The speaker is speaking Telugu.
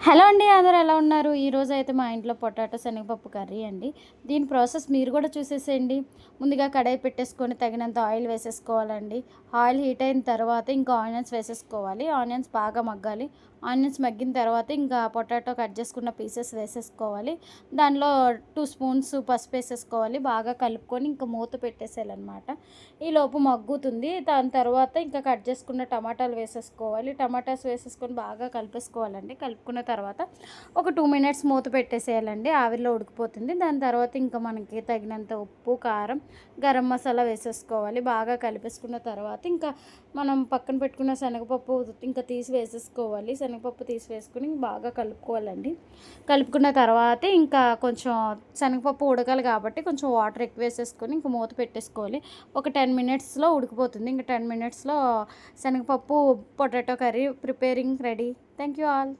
హలో అండి, అందరూ ఎలా ఉన్నారు? ఈరోజు అయితే మా ఇంట్లో పొటాటో శనగపప్పు కర్రీ అండి. దీని ప్రాసెస్ మీరు కూడా చూసేసేయండి. ముందుగా కడాయి పెట్టేసుకొని తగినంత ఆయిల్ వేసేసుకోవాలండి. ఆయిల్ హీట్ అయిన తర్వాత ఇంకా ఆనియన్స్ వేసేసుకోవాలి. ఆనియన్స్ బాగా మగ్గాలి. ఆనియన్స్ మగ్గిన తర్వాత ఇంకా పొటాటో కట్ చేసుకున్న పీసెస్ వేసేసుకోవాలి. దానిలో 2 స్పూన్స్ పసుపు వేసేసుకోవాలి. బాగా కలుపుకొని ఇంకా మూత పెట్టేసేయాలన్నమాట. ఈలోపు మగ్గుతుంది. దాని తర్వాత ఇంకా కట్ చేసుకున్న టమాటాలు వేసేసుకోవాలి. టమాటాస్ వేసేసుకొని బాగా కలిపేసుకోవాలండి. కలుపుకున్న తర్వాత ఒక 2 మినిట్స్ మూత పెట్టేసేయాలండి. ఆవిరిలో ఉడికిపోతుంది. దాని తర్వాత ఇంకా మనకి తగినంత ఉప్పు, కారం, గరం మసాలా వేసేసుకోవాలి. బాగా కలిపేసుకున్న తర్వాత ఇంకా మనం పక్కన పెట్టుకున్న శనగపప్పు ఇంకా తీసి వేసేసుకోవాలి. శనగపప్పు తీసి వేసుకుని బాగా కలుపుకోవాలండి. కలుపుకున్న తర్వాత ఇంకా కొంచెం శనగపప్పు ఉడకాలి కాబట్టి కొంచెం వాటర్ ఎక్కువ వేసేసుకొని ఇంకా మూత పెట్టేసుకోవాలి. ఒక 10 మినిట్స్లో ఉడికిపోతుంది. ఇంకా 10 మినిట్స్లో శనగపప్పు potato curry preparing ready. Thank you all.